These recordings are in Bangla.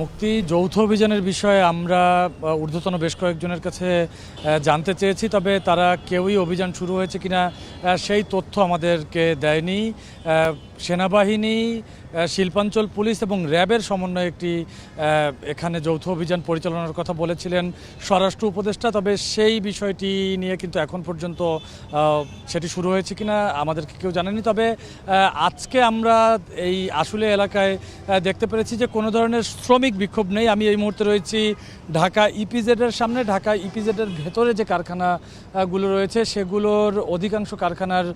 মুক্তি যৌথ অভিযানের বিষয়ে আমরা ঊর্ধ্বতন বেশ কয়েকজনের কাছে জানতে চেয়েছি, তবে তারা কেউই অভিযান শুরু হয়েছে কিনা সেই তথ্য আমাদেরকে দেয়নি। সেনাবাহিনী, শিল্পাঞ্চল পুলিশ এবং র্যাবের সমন্বয়ে একটি এখানে যৌথ অভিযান পরিচালনার কথা বলেছিলেন স্বরাষ্ট্র উপদেষ্টা, তবে সেই বিষয়টি নিয়ে কিন্তু এখন পর্যন্ত সেটি শুরু হয়েছে কিনা আমাদেরকে কেউ জানেনি। তবে আজকে আমরা এই আশুলিয়া এলাকায় দেখতে পেরেছি যে কোনো ধরনের শ্রমিক বিক্ষোভ নেই। আমি এই মুহূর্তে রয়েছি ঢাকা ইপিজেডের সামনে। ঢাকা ইপিজেডের ভেতরে যে কারখানাগুলো রয়েছে সেগুলোর অধিকাংশ কারখানার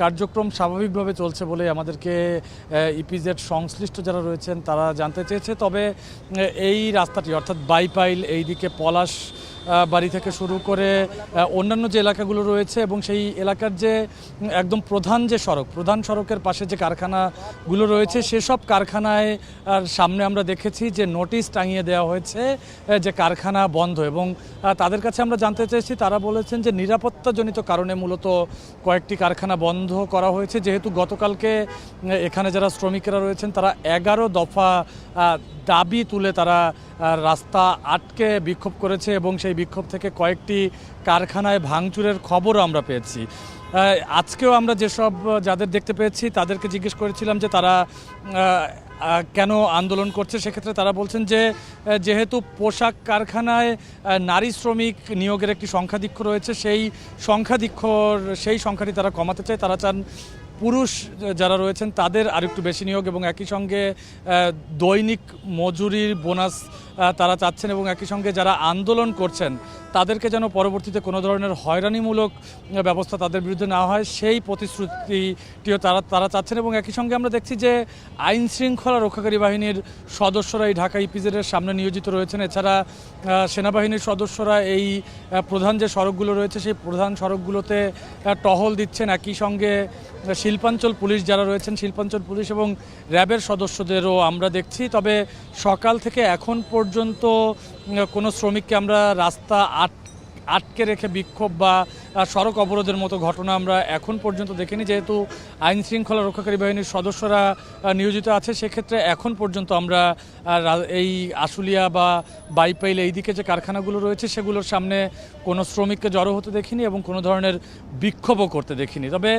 কার্যক্রম স্বাভাবিকভাবে চলছে বলে আমাদেরকে ইপিজেড সংশ্লিষ্ট যারা রয়েছেন তারা জানতে চেয়েছে। তবে এই রাস্তাটি অর্থাৎ বাইপাইল, এইদিকে পলাশ বাড়ি থেকে শুরু করে অন্যান্য যে এলাকাগুলো রয়েছে এবং সেই এলাকার যে একদম প্রধান সড়কের পাশে যে কারখানাগুলো রয়েছে সেসব কারখানায় সামনে আমরা দেখেছি যে নোটিশ টাঙিয়ে দেওয়া হয়েছে যে কারখানা বন্ধ, এবং তাদের কাছে আমরা জানতে চেয়েছি, তারা বলেছেন যে নিরাপত্তাজনিত কারণে মূলত কয়েকটি কারখানা বন্ধ করা হয়েছে, যেহেতু গতকালকে এখানে যারা শ্রমিকেরা রয়েছেন তারা 11 দফা দাবি তুলে তারা রাস্তা আটকে বিক্ষোভ করেছে এবং সেই বিক্ষোভ থেকে কয়েকটি কারখানায় ভাঙচুরের খবরও আমরা পেয়েছি। আজকেও আমরা যাদের দেখতে পেয়েছি তাদেরকে জিজ্ঞেস করেছিলাম যে তারা কেন আন্দোলন করছে। সেক্ষেত্রে তারা বলছেন যে যেহেতু পোশাক কারখানায় নারী শ্রমিক নিয়োগের একটি সংখ্যাধিক্য রয়েছে, সেই সংখ্যাটি তারা কমাতে চায়। তারা চান পুরুষ যারা রয়েছেন তাদের আরেকটু বেশি নিয়োগ এবং একই সঙ্গে দৈনিক মজুরির বোনাস তারা চাচ্ছেন, এবং একই সঙ্গে যারা আন্দোলন করছেন তাদেরকে যেন পরবর্তীতে কোনো ধরনের হয়রানিমূলক ব্যবস্থা তাদের বিরুদ্ধে না হয় সেই প্রতিশ্রুতিটিও তারা চাচ্ছেন। এবং একই সঙ্গে আমরা দেখছি যে আইন শৃঙ্খলা রক্ষাকারী বাহিনীর সদস্যরা এই ঢাকা ইপিজেডের সামনে নিয়োজিত রয়েছেন। এছাড়া সেনাবাহিনীর সদস্যরা এই প্রধান যে সড়কগুলো রয়েছে সেই প্রধান সড়কগুলোতে টহল দিচ্ছেন। একই সঙ্গে শিল্পাঞ্চল পুলিশ যারা রয়েছেন, শিল্পাঞ্চল পুলিশ এবং র্যাবের সদস্যদেরও আমরা দেখছি। তবে সকাল থেকে এখন পর্যন্ত কোনো শ্রমিককে আমরা রাস্তা আটকে রেখে বিক্ষোভ বা সড়ক অবরোধের মতো ঘটনা আমরা এখন পর্যন্ত দেখিনি। যেহেতু আইন শৃঙ্খলা রক্ষাকারী বাহিনীর সদস্যরা নিয়োজিত আছে, সেক্ষেত্রে এখন পর্যন্ত আমরা এই আশুলিয়া বা বাইপাইল এইদিকে যে কারখানাগুলো রয়েছে সেগুলোর সামনে কোনো শ্রমিককে জড়ো হতে দেখিনি এবং কোনো ধরনের বিক্ষোভও করতে দেখিনি। তবে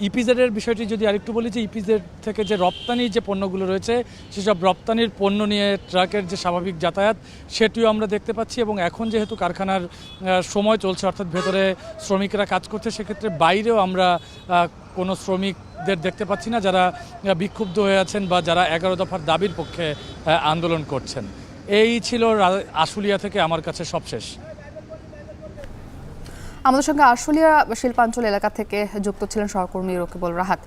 ইপিজেডের বিষয়টি যদি আরেকটু বলি, যে ইপিজেড থেকে যে রপ্তানির যে পণ্যগুলো রয়েছে সেসব রপ্তানির পণ্য নিয়ে ট্রাকের যে স্বাভাবিক যাতায়াত সেটিও আমরা দেখতে পাচ্ছি। এবং এখন যেহেতু কারখানার সময় চলছে, অর্থাৎ ভেতরে শ্রমিকরা কাজ করছে, সেক্ষেত্রে বাইরেও আমরা কোনো শ্রমিকদের দেখতে পাচ্ছি না যারা বিক্ষুব্ধ হয়ে আছেন বা যারা 11 দফার দাবির পক্ষে আন্দোলন করছেন। এই ছিল আশুলিয়া থেকে আমার কাছে সবশেষ। আমাদের সঙ্গে আশুলিয়া শিল্পাঞ্চল এলাকা থেকে যুক্ত ছিলেন সহকর্মী রকিবুল রাহাত।